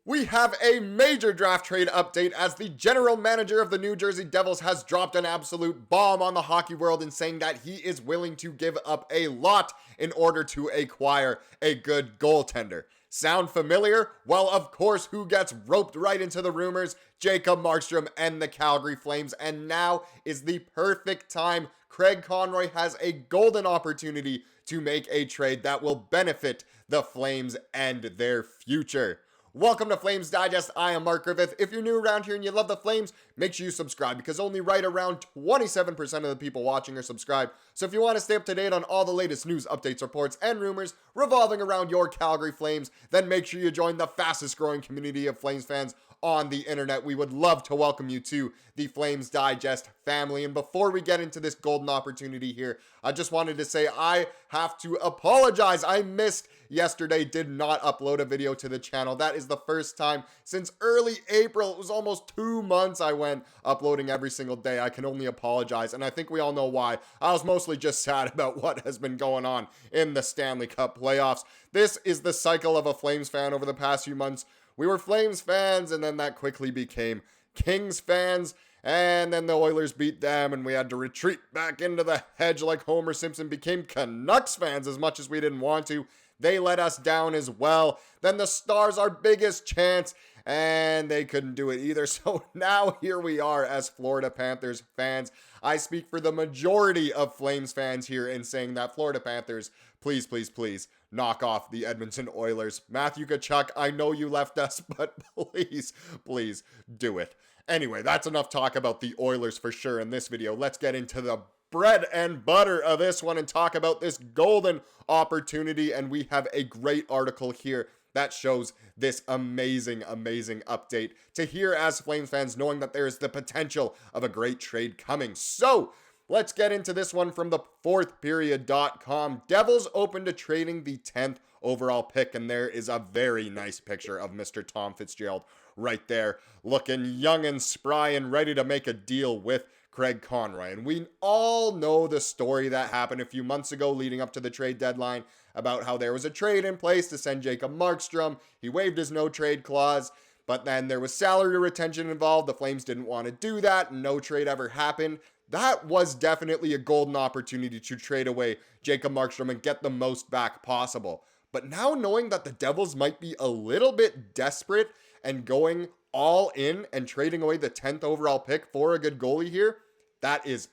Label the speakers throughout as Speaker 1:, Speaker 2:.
Speaker 1: We have a major draft trade update as the general manager of the New Jersey Devils has dropped an absolute bomb on the hockey world in saying that he is willing to give up a lot in order to acquire a good goaltender. Sound familiar? Well, of course, who gets roped right into the rumors? Jacob Markstrom and the Calgary Flames, and now is the perfect time. Craig Conroy has a golden opportunity to make a trade that will benefit the Flames and their future. Welcome to Flames Digest. I am Mark Griffith. If you're new around here and you love the Flames, make sure you subscribe because only right around 27% of the people watching are subscribed. So if you want to stay up to date on all the latest news, updates, reports, and rumors revolving around your Calgary Flames, then make sure you join the fastest growing community of Flames fans on the internet. We would love to welcome you to the Flames Digest family. And before we get into this golden opportunity here, I just wanted to say I have to apologize. I missed yesterday, did not upload a video to the channel. That is the first time since early April. It was almost 2 months I went uploading every single day. I can only apologize, and I think we all know why. I was mostly just sad about what has been going on in the Stanley Cup playoffs. This is the cycle of a Flames fan over the past few months. We were Flames fans, and then that quickly became Kings fans, and then the Oilers beat them, and we had to retreat back into the hedge like Homer Simpson, became Canucks fans as much as we didn't want to. They let us down as well. Then the Stars, our biggest chance, and they couldn't do it either. So now here we are as Florida Panthers fans. I speak for the majority of Flames fans here in saying that Florida Panthers, please, please, please knock off the Edmonton Oilers. Matthew Tkachuk, I know you left us, but please, please do it. Anyway, that's enough talk about the Oilers for sure in this video. Let's get into the bread and butter of this one and talk about this golden opportunity. And we have a great article here that shows this amazing update to hear as Flames fans, knowing that there is the potential of a great trade coming. So let's get into this one from the fourthperiod.com. Devils open to trading the 10th overall pick, and there is a very nice picture of Mr. Tom Fitzgerald right there, looking young and spry and ready to make a deal with Craig Conroy. And we all know the story that happened a few months ago leading up to the trade deadline about how there was a trade in place to send Jacob Markstrom. He waived his no-trade clause, but then there was salary retention involved. The Flames didn't want to do that, and no trade ever happened. That was definitely a golden opportunity to trade away Jacob Markstrom and get the most back possible. But now knowing that the Devils might be a little bit desperate and going all in and trading away the 10th overall pick for a good goalie here, that is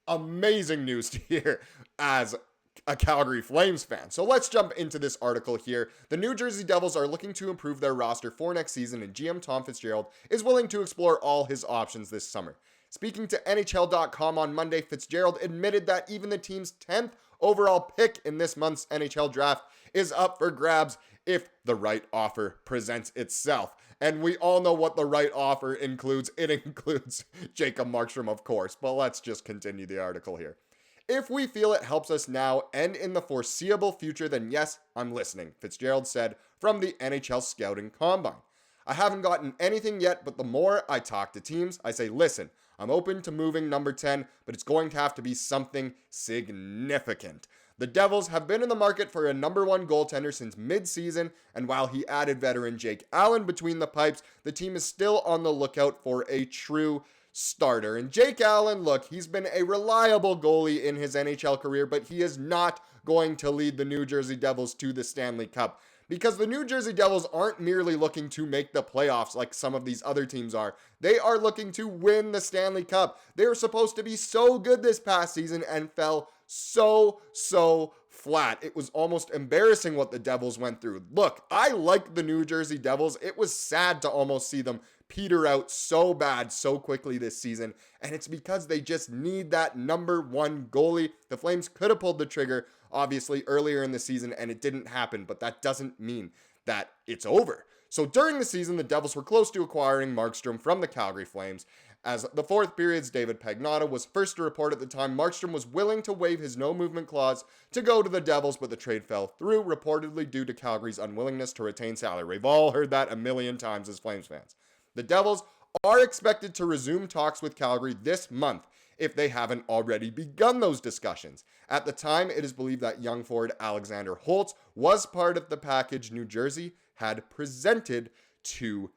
Speaker 1: amazing news to hear as a Calgary Flames fan. So let's jump into this article here. The New Jersey Devils are looking to improve their roster for next season, and GM Tom Fitzgerald is willing to explore all his options this summer. Speaking to NHL.com on Monday, Fitzgerald admitted that even the team's 10th overall pick in this month's NHL draft is up for grabs if the right offer presents itself. And we all know what the right offer includes. It includes Jacob Markstrom, of course, but let's just continue the article here. If we feel it helps us now and in the foreseeable future, then yes, I'm listening, Fitzgerald said from the NHL Scouting Combine. I haven't gotten anything yet, but the more I talk to teams, I say, listen, I'm open to moving number 10, but it's going to have to be something significant. The Devils have been in the market for a number one goaltender since mid-season, and while he added veteran Jake Allen between the pipes, the team is still on the lookout for a true starter. And Jake Allen, look, he's been a reliable goalie in his NHL career, but he is not going to lead the New Jersey Devils to the Stanley Cup. Because the New Jersey Devils aren't merely looking to make the playoffs like some of these other teams are. They are looking to win the Stanley Cup. They were supposed to be so good this past season and fell so flat. It was almost embarrassing what the Devils went through. Look, I like the New Jersey Devils. It was sad to almost see them peter out so bad so quickly this season, and it's because they just need that number one goalie. The Flames could have pulled the trigger, obviously, earlier in the season, and it didn't happen, but that doesn't mean that it's over. So during the season, the Devils were close to acquiring Markstrom from the Calgary Flames. As the fourth period's David Pagnotta was first to report at the time, Markstrom was willing to waive his no-movement clause to go to the Devils, but the trade fell through, reportedly due to Calgary's unwillingness to retain salary. We've all heard that a million times as Flames fans. The Devils are expected to resume talks with Calgary this month if they haven't already begun those discussions. At the time, it is believed that young forward Alexander Holtz was part of the package New Jersey had presented to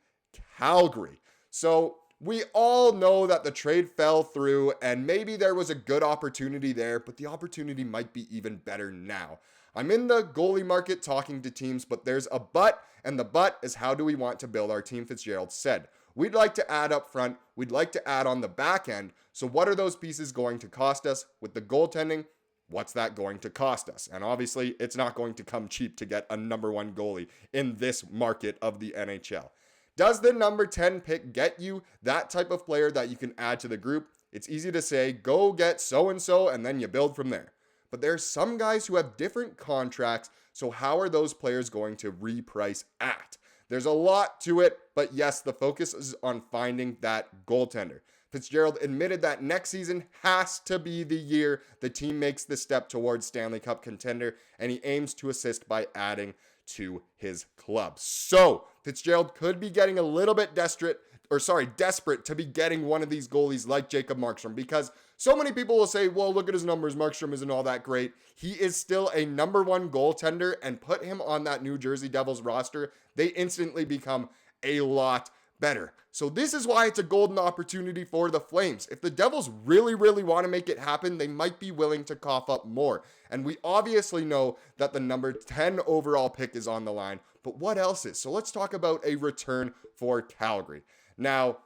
Speaker 1: Calgary. So we all know that the trade fell through and maybe there was a good opportunity there, but the opportunity might be even better now. I'm in the goalie market talking to teams, but there's a but, and the but is how do we want to build our team, Fitzgerald said. We'd like to add up front, we'd like to add on the back end, so what are those pieces going to cost us? With the goaltending, what's that going to cost us? And obviously, it's not going to come cheap to get a number one goalie in this market of the NHL. Does the number 10 pick get you that type of player that you can add to the group? It's easy to say, go get so-and-so, and then you build from there. But there's some guys who have different contracts, so how are those players going to reprice at? There's a lot to it, but yes, the focus is on finding that goaltender. Fitzgerald admitted that next season has to be the year the team makes the step towards Stanley Cup contender, and he aims to assist by adding to his club. So Fitzgerald could be getting a little bit desperate to be getting one of these goalies like Jacob Markstrom, because so many people will say, well, look at his numbers. Markstrom isn't all that great. He is still a number one goaltender, and put him on that New Jersey Devils roster, they instantly become a lot better. So this is why it's a golden opportunity for the Flames. If the Devils really, really want to make it happen, they might be willing to cough up more. And we obviously know that the number 10 overall pick is on the line, but what else is? So let's talk about a return for Calgary. Now,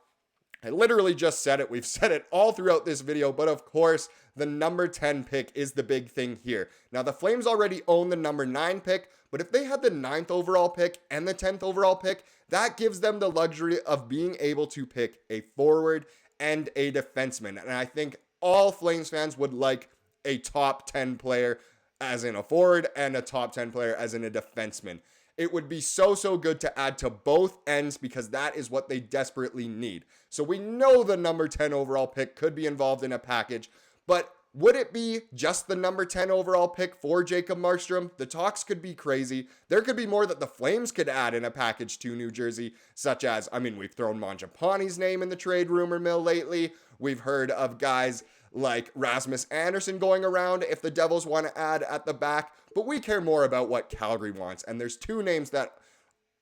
Speaker 1: I literally just said it. We've said it all throughout this video, but of course, the number 10 pick is the big thing here. Now, the Flames already own the number 9 pick, but if they had the 9th overall pick and the 10th overall pick, that gives them the luxury of being able to pick a forward and a defenseman. And I think all Flames fans would like a top 10 player as in a forward and a top 10 player as in a defenseman. It would be so good to add to both ends because that is what they desperately need. So we know the number 10 overall pick could be involved in a package, but would it be just the number 10 overall pick for Jacob Markstrom? The talks could be crazy. There could be more that the Flames could add in a package to New Jersey, such as, we've thrown Mangiapane's name in the trade rumor mill lately. We've heard of guys like Rasmus Andersson going around if the Devils want to add at the back, but we care more about what Calgary wants. And there's two names that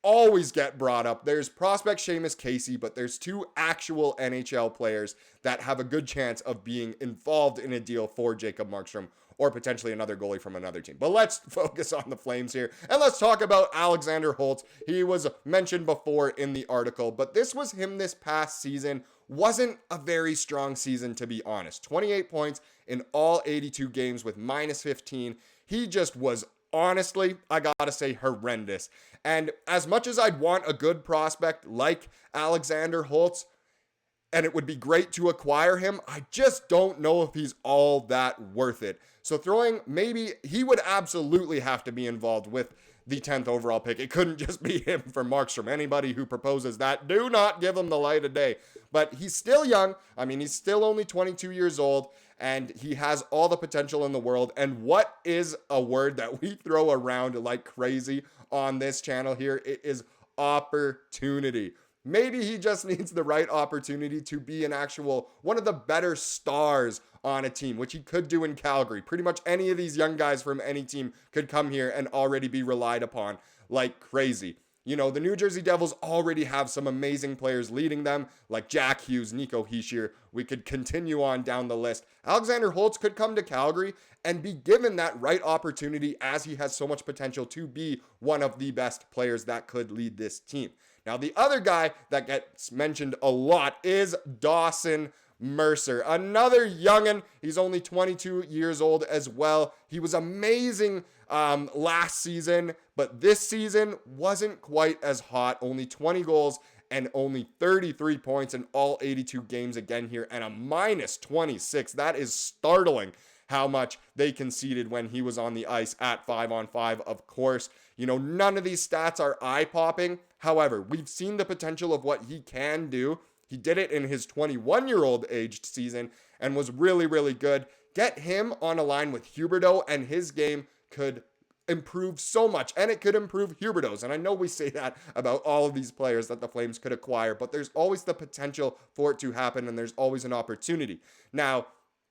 Speaker 1: always get brought up. There's prospect Seamus Casey, but there's two actual NHL players that have a good chance of being involved in a deal for Jacob Markstrom or potentially another goalie from another team. But let's focus on the Flames here, and let's talk about Alexander Holtz. He was mentioned before in the article, but this was him this past season. Wasn't a very strong season, to be honest. 28 points in all 82 games with minus 15. He just was, honestly, I gotta say, horrendous. And as much as I'd want a good prospect like Alexander Holtz, and it would be great to acquire him, I just don't know if he's all that worth it. So maybe he would absolutely have to be involved with the 10th overall pick. It couldn't just be him for Markstrom. Anybody who proposes that, do not give him the light of day. But he's still young. He's still only 22 years old, and he has all the potential in the world. And what is a word that we throw around like crazy on this channel here? It is opportunity. Maybe he just needs the right opportunity to be one of the better stars on a team, which he could do in Calgary. Pretty much any of these young guys from any team could come here and already be relied upon like crazy. The New Jersey Devils already have some amazing players leading them, like Jack Hughes, Nico Hischier. We could continue on down the list. Alexander Holtz could come to Calgary and be given that right opportunity, as he has so much potential to be one of the best players that could lead this team. Now, the other guy that gets mentioned a lot is Dawson Mercer, another youngin'. He's only 22 years old as well. He was amazing last season, but this season wasn't quite as hot. Only 20 goals and only 33 points in all 82 games again here, and a minus 26. That is startling how much they conceded when he was on the ice at 5-on-5. Of course, none of these stats are eye-popping. However, we've seen the potential of what he can do. He did it in his 21-year-old aged season and was really, really good. Get him on a line with Huberdeau, and his game could improve so much, and it could improve Huberdeau's. And I know we say that about all of these players that the Flames could acquire, but there's always the potential for it to happen, and there's always an opportunity. Now,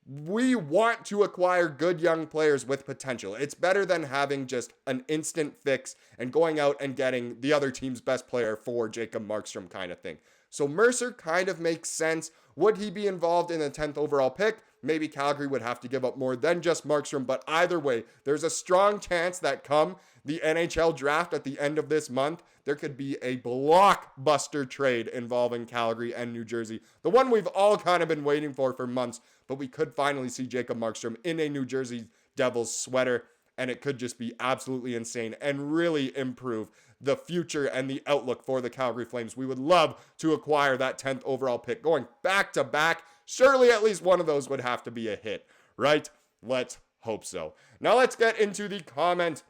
Speaker 1: We want to acquire good young players with potential. It's better than having just an instant fix and going out and getting the other team's best player for Jacob Markstrom kind of thing. So Mercer kind of makes sense. Would he be involved in the 10th overall pick? Maybe Calgary would have to give up more than just Markstrom, but either way, there's a strong chance that come the NHL draft at the end of this month, there could be a blockbuster trade involving Calgary and New Jersey. The one we've all kind of been waiting for months, but we could finally see Jacob Markstrom in a New Jersey Devils sweater, and it could just be absolutely insane and really improve the future and the outlook for the Calgary Flames. We would love to acquire that 10th overall pick going back to back. Surely at least one of those would have to be a hit, right? Let's hope so. Now let's get into the comment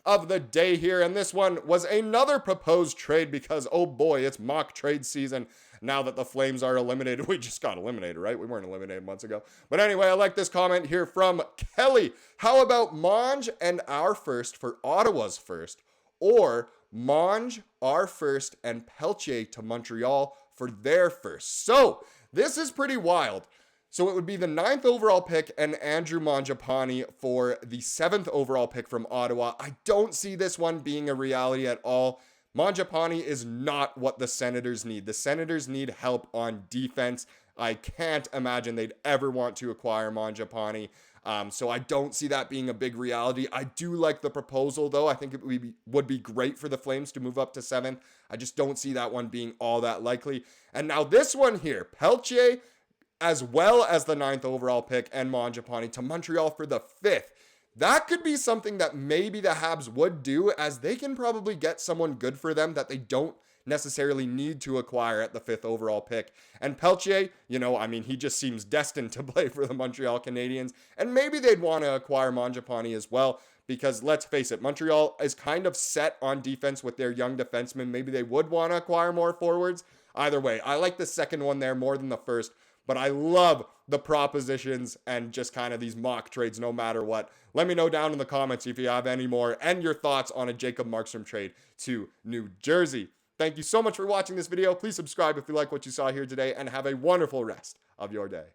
Speaker 1: of the day here, and this one was another proposed trade because, oh boy, it's mock trade season now that the Flames are eliminated. We just got eliminated, right? We weren't eliminated months ago. But anyway, I like this comment here from Kelly. How about Monge and our first for Ottawa's first? Or Monge, our first, and Peltier to Montreal for their first. So this is pretty wild. So it would be the 9th overall pick and Andrew Mangiapane for the 7th overall pick from Ottawa. I don't see this one being a reality at all. Mangiapane is not what the Senators need. The Senators need help on defense. I can't imagine they'd ever want to acquire Mangiapane. So I don't see that being a big reality. I do like the proposal, though. I think it would be great for the Flames to move up to 7th. I just don't see that one being all that likely. And now this one here, Peltier, as well as the 9th overall pick and Mangiapane to Montreal for the 5th. That could be something that maybe the Habs would do, as they can probably get someone good for them that they don't necessarily need to acquire at the 5th overall pick. And Peltier, he just seems destined to play for the Montreal Canadiens, and maybe they'd want to acquire Mangiapane as well, because let's face it, Montreal is kind of set on defense with their young defensemen. Maybe they would want to acquire more forwards. Either way, I like the second one there more than the first, but I love the propositions and just kind of these mock trades no matter what. Let me know down in the comments if you have any more and your thoughts on a Jacob Markstrom trade to New Jersey. Thank you so much for watching this video. Please subscribe if you like what you saw here today, and have a wonderful rest of your day.